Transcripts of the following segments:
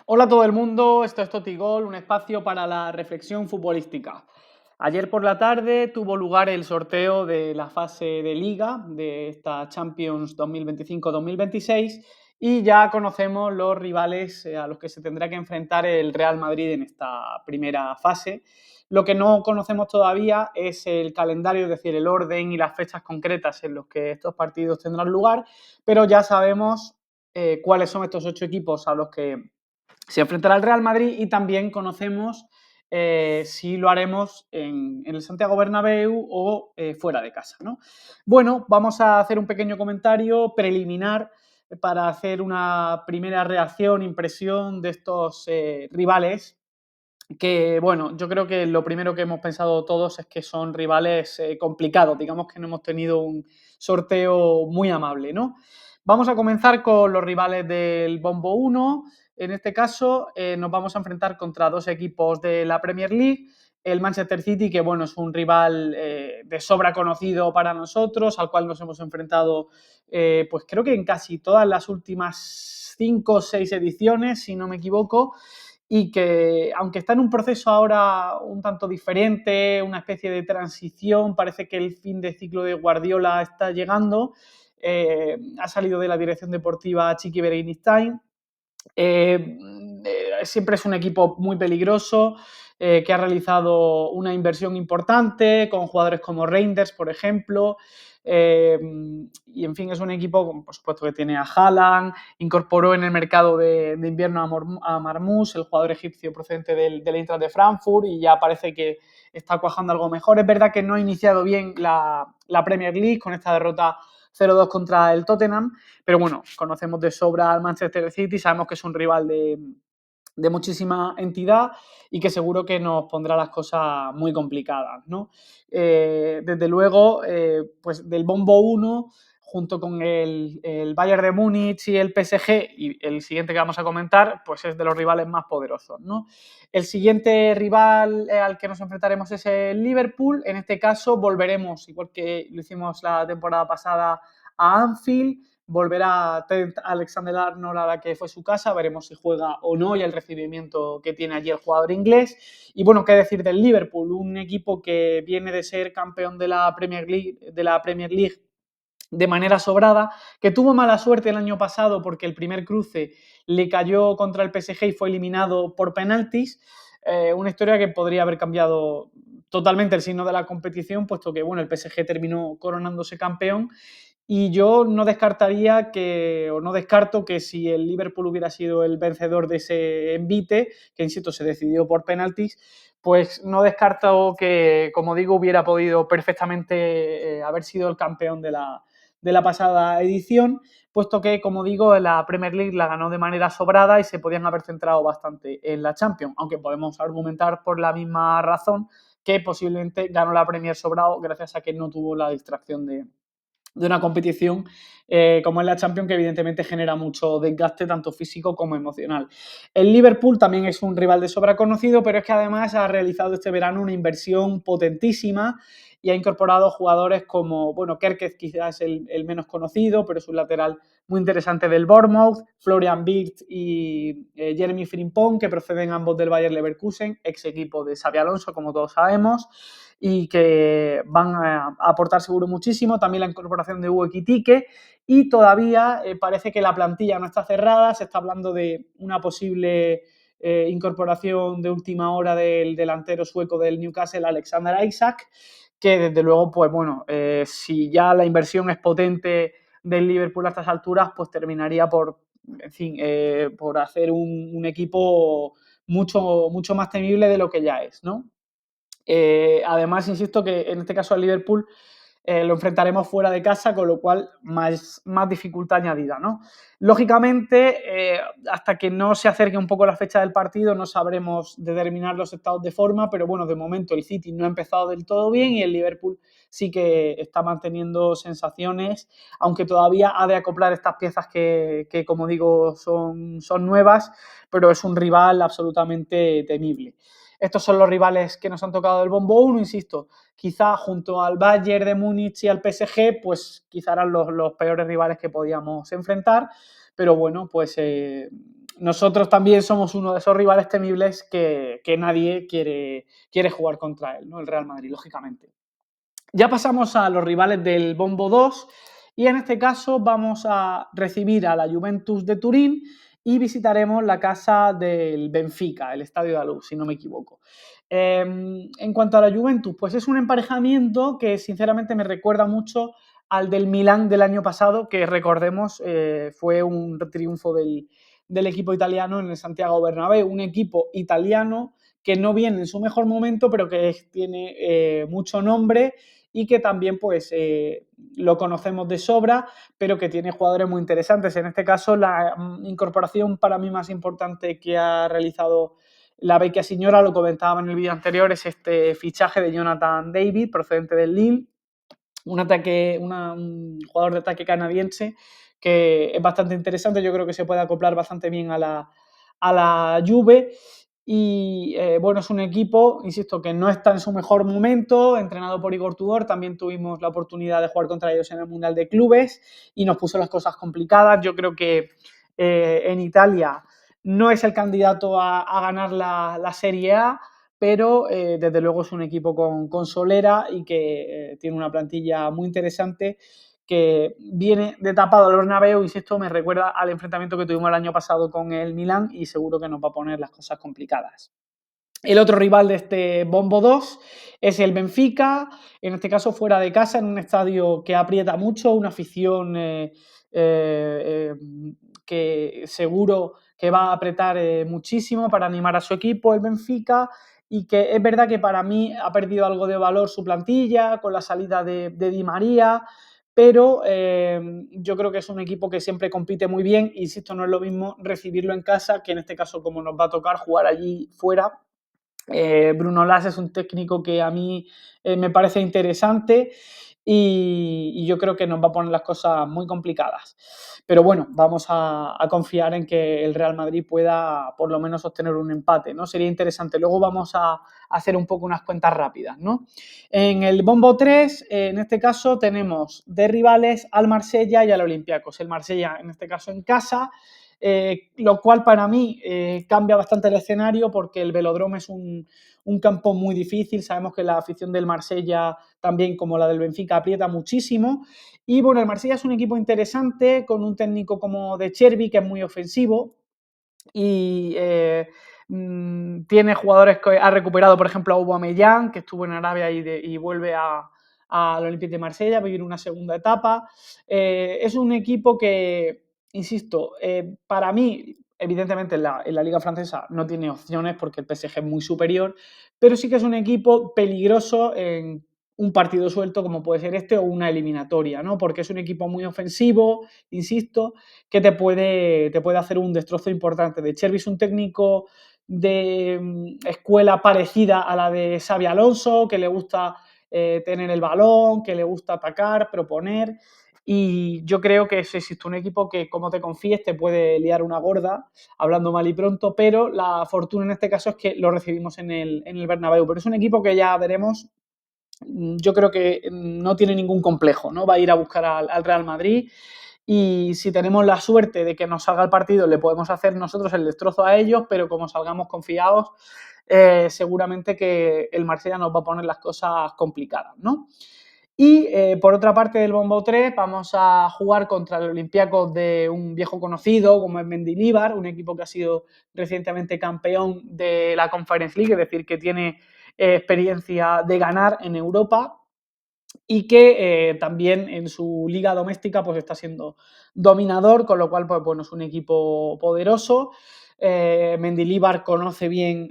Hola a todo el mundo, esto es Totigol, un espacio para la reflexión futbolística. Ayer por la tarde tuvo lugar el sorteo de la fase de Liga de esta Champions 2025-2026 y ya conocemos los rivales a los que se tendrá que enfrentar el Real Madrid en esta primera fase. Lo que no conocemos todavía es el calendario, es decir, el orden y las fechas concretas en los que estos partidos tendrán lugar, pero ya sabemos cuáles son estos 8 equipos a los que se enfrentará al Real Madrid y también conocemos si lo haremos en el Santiago Bernabéu o fuera de casa, ¿no? Bueno, vamos a hacer un pequeño comentario preliminar para hacer una primera reacción, impresión de estos rivales que, bueno, yo creo que lo primero que hemos pensado todos es que son rivales complicados, digamos que no hemos tenido un sorteo muy amable, ¿no? Vamos a comenzar con los rivales del Bombo 1. En este caso nos vamos a enfrentar contra dos equipos de la Premier League. El Manchester City, que bueno, es un rival de sobra conocido para nosotros, al cual nos hemos enfrentado, pues creo que en casi todas las últimas 5 o 6 ediciones, si no me equivoco, y que aunque está en un proceso ahora un tanto diferente, una especie de transición, parece que el fin de ciclo de Guardiola está llegando, ha salido de la dirección deportiva Chiqui Berenistain. Siempre es un equipo muy peligroso, que ha realizado una inversión importante con jugadores como Reinders, por ejemplo. Y en fin, es un equipo, por supuesto, que tiene a Haaland, incorporó en el mercado de invierno a Marmoush, el jugador egipcio procedente del Eintracht de Frankfurt, y ya parece que está cuajando algo mejor. Es verdad que no ha iniciado bien la Premier League con esta derrota 0-2 contra el Tottenham, pero bueno, conocemos de sobra al Manchester City, sabemos que es un rival de muchísima entidad y que seguro que nos pondrá las cosas muy complicadas, ¿no? Desde luego, pues del Bombo 1, junto con el Bayern de Múnich y el PSG, y el siguiente que vamos a comentar, pues es de los rivales más poderosos, ¿no? El siguiente rival al que nos enfrentaremos es el Liverpool. En este caso volveremos, igual que lo hicimos la temporada pasada, a Anfield. Volverá Trent Alexander-Arnold a la que fue su casa, veremos si juega o no y el recibimiento que tiene allí el jugador inglés. Y bueno, qué decir del Liverpool, un equipo que viene de ser campeón de la Premier League de manera sobrada, que tuvo mala suerte el año pasado porque el primer cruce le cayó contra el PSG y fue eliminado por penaltis. Una historia que podría haber cambiado totalmente el signo de la competición, puesto que bueno, el PSG terminó coronándose campeón. Y yo no descartaría que, o no descarto que si el Liverpool hubiera sido el vencedor de ese envite, que insisto, se decidió por penaltis, pues no descarto que, como digo, hubiera podido perfectamente haber sido el campeón de la pasada edición, puesto que, como digo, la Premier League la ganó de manera sobrada y se podían haber centrado bastante en la Champions, aunque podemos argumentar por la misma razón que posiblemente ganó la Premier sobrado gracias a que no tuvo la distracción de una competición como es la Champions, que evidentemente genera mucho desgaste tanto físico como emocional. El Liverpool también es un rival de sobra conocido, pero es que además ha realizado este verano una inversión potentísima y ha incorporado jugadores como, bueno, Kerkez quizás el menos conocido, pero es un lateral muy interesante del Bournemouth, Florian Wirtz y Jeremy Frimpong, que proceden ambos del Bayer Leverkusen, ex equipo de Xabi Alonso, como todos sabemos, y que van a aportar seguro muchísimo. También la incorporación de Hugo Ekitike, y todavía parece que la plantilla no está cerrada, se está hablando de una posible incorporación de última hora del delantero sueco del Newcastle, Alexander Isak, que desde luego, pues bueno, si ya la inversión es potente del Liverpool a estas alturas, pues terminaría por, en fin, por hacer un equipo mucho más temible de lo que ya es, ¿no? Además, insisto que en este caso al Liverpool lo enfrentaremos fuera de casa, con lo cual más dificultad añadida, ¿no? Lógicamente, hasta que no se acerque un poco la fecha del partido, no sabremos determinar los estados de forma, pero bueno, de momento el City no ha empezado del todo bien y el Liverpool sí que está manteniendo sensaciones, aunque todavía ha de acoplar estas piezas que como digo, son nuevas, pero es un rival absolutamente temible. Estos son los rivales que nos han tocado del Bombo 1, insisto, quizá junto al Bayern de Múnich y al PSG, pues quizá eran los peores rivales que podíamos enfrentar, pero bueno, pues nosotros también somos uno de esos rivales temibles que nadie quiere jugar contra él, ¿no? El Real Madrid, lógicamente. Ya pasamos a los rivales del bombo 2 y en este caso vamos a recibir a la Juventus de Turín y visitaremos la casa del Benfica, el Estadio de la Luz, si no me equivoco. En cuanto a la Juventus, pues es un emparejamiento que sinceramente me recuerda mucho al del Milán del año pasado, que recordemos fue un triunfo del equipo italiano en el Santiago Bernabéu, un equipo italiano que no viene en su mejor momento, pero que tiene mucho nombre y que también pues lo conocemos de sobra, pero que tiene jugadores muy interesantes. En este caso, la incorporación para mí más importante que ha realizado la Vecchia Signora, lo comentaba en el vídeo anterior, es este fichaje de Jonathan David, procedente del Lille, un jugador de ataque canadiense que es bastante interesante, yo creo que se puede acoplar bastante bien a la Juve. Y bueno, es un equipo, insisto, que no está en su mejor momento, entrenado por Igor Tudor. También tuvimos la oportunidad de jugar contra ellos en el Mundial de Clubes y nos puso las cosas complicadas. Yo creo que en Italia no es el candidato a ganar la Serie A, pero desde luego es un equipo con solera y que tiene una plantilla muy interesante que viene de tapado al Bernabéu, y esto me recuerda al enfrentamiento que tuvimos el año pasado con el Milán y seguro que nos va a poner las cosas complicadas. El otro rival de este bombo 2 es el Benfica, en este caso fuera de casa, en un estadio que aprieta mucho, una afición que seguro que va a apretar muchísimo para animar a su equipo, el Benfica, y que es verdad que para mí ha perdido algo de valor su plantilla con la salida de Di María, pero yo creo que es un equipo que siempre compite muy bien. Insisto, no es lo mismo recibirlo en casa que en este caso, como nos va a tocar jugar allí fuera. Bruno Lage es un técnico que a mí me parece interesante y yo creo que nos va a poner las cosas muy complicadas. Pero bueno, vamos a confiar en que el Real Madrid pueda por lo menos obtener un empate, ¿no? Sería interesante. Luego vamos a hacer un poco unas cuentas rápidas, ¿no? En el bombo 3, en este caso, tenemos de rivales al Marsella y al Olympiacos. El Marsella, en este caso, en casa, lo cual para mí cambia bastante el escenario porque el Velódromo es un campo muy difícil. Sabemos que la afición del Marsella, también como la del Benfica, aprieta muchísimo. Y bueno, el Marsella es un equipo interesante con un técnico como De Chervi, que es muy ofensivo y tiene jugadores que ha recuperado, por ejemplo, a Aubameyang, que estuvo en Arabia y vuelve al Olympique de Marsella a vivir una segunda etapa. Es un equipo que, insisto, para mí, evidentemente en la Liga Francesa no tiene opciones porque el PSG es muy superior, pero sí que es un equipo peligroso en un partido suelto como puede ser este o una eliminatoria, ¿no? Porque es un equipo muy ofensivo, insisto, que te puede hacer un destrozo importante. De Chervi es un técnico de escuela parecida a la de Xabi Alonso, que le gusta tener el balón, que le gusta atacar, proponer, y yo creo que si existe un equipo que, como te confíes, te puede liar una gorda, hablando mal y pronto, pero la fortuna en este caso es que lo recibimos en el Bernabéu. Pero es un equipo que ya veremos. Yo creo que no tiene ningún complejo, ¿no? Va a ir a buscar al Real Madrid y si tenemos la suerte de que nos salga el partido, le podemos hacer nosotros el destrozo a ellos, pero como salgamos confiados, seguramente que el Marsella nos va a poner las cosas complicadas, ¿no? Y por otra parte del bombo 3 vamos a jugar contra el Olympiacos de un viejo conocido como es Mendilibar, un equipo que ha sido recientemente campeón de la Conference League, es decir, que tiene experiencia de ganar en Europa y que también en su liga doméstica pues está siendo dominador, con lo cual pues bueno, es un equipo poderoso. Mendilibar conoce bien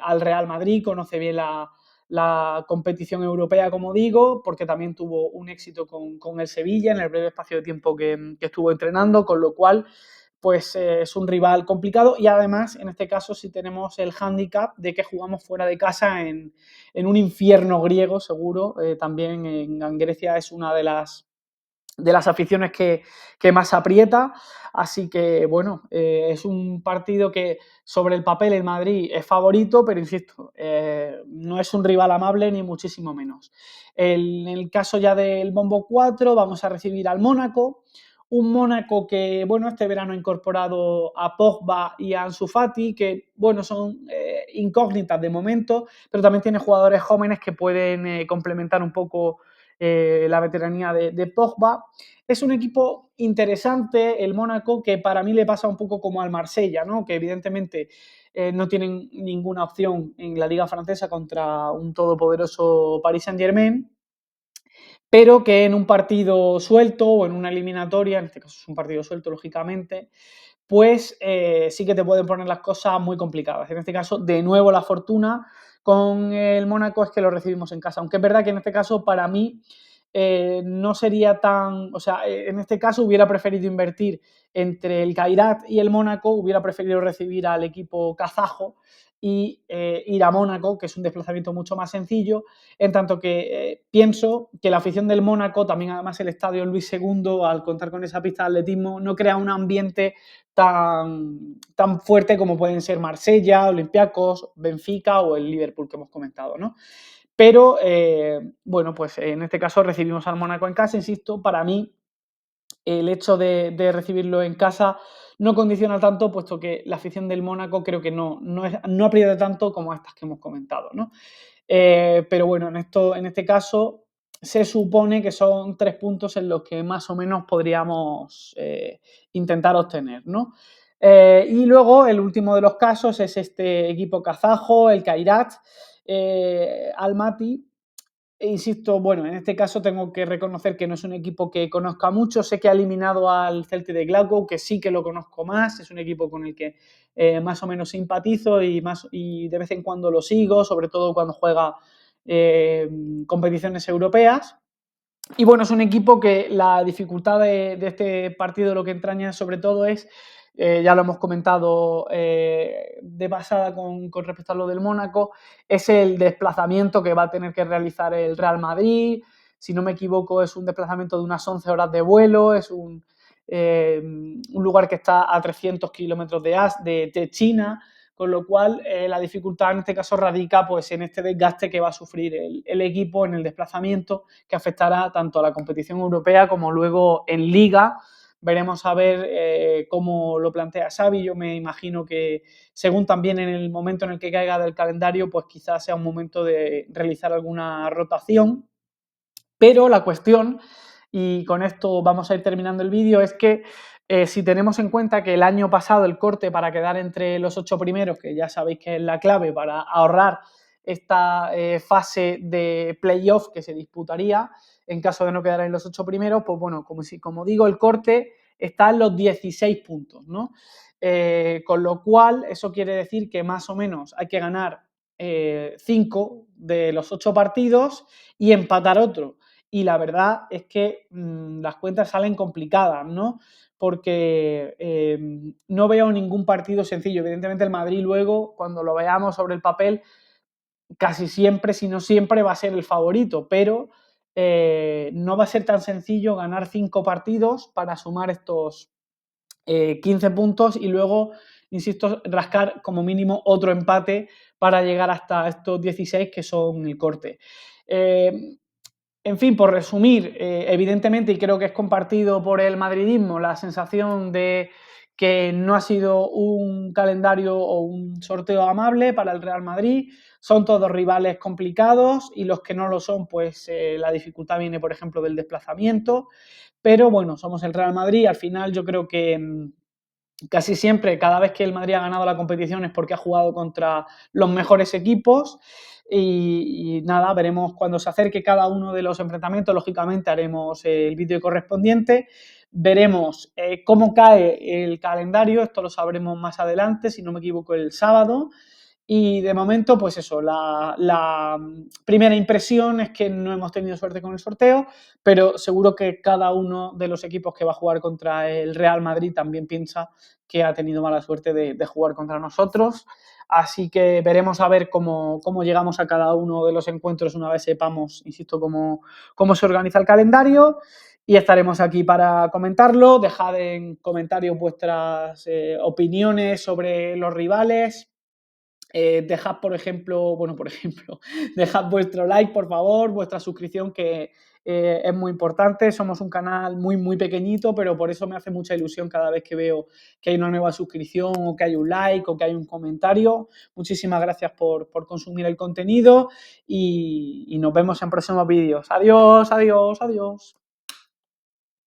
al Real Madrid, conoce bien la competición europea, como digo, porque también tuvo un éxito con el Sevilla en el breve espacio de tiempo que estuvo entrenando, con lo cual pues es un rival complicado y además en este caso sí tenemos el hándicap de que jugamos fuera de casa en un infierno griego seguro. También en Grecia es una de las aficiones que más aprieta, así que bueno, es un partido que sobre el papel el Madrid es favorito, pero insisto, no es un rival amable ni muchísimo menos. En el caso ya del bombo 4 vamos a recibir al Mónaco, un Mónaco que, bueno, este verano ha incorporado a Pogba y a Ansu Fati, que, bueno, son incógnitas de momento, pero también tiene jugadores jóvenes que pueden complementar un poco la veteranía de Pogba. Es un equipo interesante, el Mónaco, que para mí le pasa un poco como al Marsella, ¿no? Que evidentemente no tienen ninguna opción en la Liga Francesa contra un todopoderoso Paris Saint-Germain, pero que en un partido suelto o en una eliminatoria, en este caso es un partido suelto, lógicamente, pues sí que te pueden poner las cosas muy complicadas. En este caso, de nuevo, la fortuna con el Mónaco es que lo recibimos en casa, aunque es verdad que en este caso, para mí, no sería tan, o sea, en este caso hubiera preferido invertir entre el Kairat y el Mónaco, hubiera preferido recibir al equipo kazajo y ir a Mónaco, que es un desplazamiento mucho más sencillo, en tanto que pienso que la afición del Mónaco, también además el estadio Luis II, al contar con esa pista de atletismo, no crea un ambiente tan fuerte como pueden ser Marsella, Olympiacos, Benfica o el Liverpool que hemos comentado, ¿no? Pero, bueno, pues en este caso recibimos al Mónaco en casa, insisto, para mí el hecho de recibirlo en casa no condiciona tanto, puesto que la afición del Mónaco creo que no aprieta tanto como estas que hemos comentado, ¿no? Pero bueno, en este caso se supone que son 3 puntos en los que más o menos podríamos intentar obtener, ¿no? Y luego el último de los casos es este equipo kazajo, el Kairat Almaty. Insisto, bueno, en este caso tengo que reconocer que no es un equipo que conozca mucho. Sé que ha eliminado al Celtic de Glasgow, que sí que lo conozco más. Es un equipo con el que más o menos simpatizo y de vez en cuando lo sigo, sobre todo cuando juega competiciones europeas. Y bueno, es un equipo que la dificultad de este partido lo que entraña sobre todo es, ya lo hemos comentado de pasada con respecto a lo del Mónaco, es el desplazamiento que va a tener que realizar el Real Madrid. Si no me equivoco, es un desplazamiento de unas 11 horas de vuelo, es un lugar que está a 300 kilómetros de China, con lo cual la dificultad en este caso radica pues, en este desgaste que va a sufrir el equipo en el desplazamiento, que afectará tanto a la competición europea como luego en Liga. Veremos a ver cómo lo plantea Xavi. Yo me imagino que según también en el momento en el que caiga del calendario, pues quizás sea un momento de realizar alguna rotación. Pero la cuestión, y con esto vamos a ir terminando el vídeo, es que si tenemos en cuenta que el año pasado el corte para quedar entre los 8 primeros, que ya sabéis que es la clave para ahorrar esta fase de playoff que se disputaría en caso de no quedar en los 8 primeros, pues bueno, como digo, el corte está en los 16 puntos, ¿no? Con lo cual, eso quiere decir que más o menos hay que ganar 5 de los 8 partidos y empatar otro. Y la verdad es que las cuentas salen complicadas, ¿no? Porque no veo ningún partido sencillo. Evidentemente el Madrid luego, cuando lo veamos sobre el papel, casi siempre, si no siempre, va a ser el favorito, pero no va a ser tan sencillo ganar 5 partidos para sumar estos 15 puntos y luego, insisto, rascar como mínimo otro empate para llegar hasta estos 16 que son el corte. En fin, por resumir, evidentemente, y creo que es compartido por el madridismo, la sensación de que no ha sido un calendario o un sorteo amable para el Real Madrid. Son todos rivales complicados y los que no lo son, pues la dificultad viene, por ejemplo, del desplazamiento. Pero bueno, somos el Real Madrid. Al final yo creo que casi siempre, cada vez que el Madrid ha ganado la competición es porque ha jugado contra los mejores equipos y nada, veremos cuando se acerque cada uno de los enfrentamientos, lógicamente haremos el vídeo correspondiente, veremos cómo cae el calendario, esto lo sabremos más adelante, si no me equivoco el sábado, y de momento, pues eso, la primera impresión es que no hemos tenido suerte con el sorteo, pero seguro que cada uno de los equipos que va a jugar contra el Real Madrid también piensa que ha tenido mala suerte de jugar contra nosotros. Así que veremos a ver cómo llegamos a cada uno de los encuentros una vez sepamos, insisto, cómo se organiza el calendario. Y estaremos aquí para comentarlo. Dejad en comentarios vuestras opiniones sobre los rivales. Dejad, por ejemplo, dejad vuestro like, por favor, vuestra suscripción, que es muy importante. Somos un canal muy, muy pequeñito, pero por eso me hace mucha ilusión cada vez que veo que hay una nueva suscripción o que hay un like o que hay un comentario. Muchísimas gracias por consumir el contenido y nos vemos en próximos vídeos. Adiós, adiós, adiós.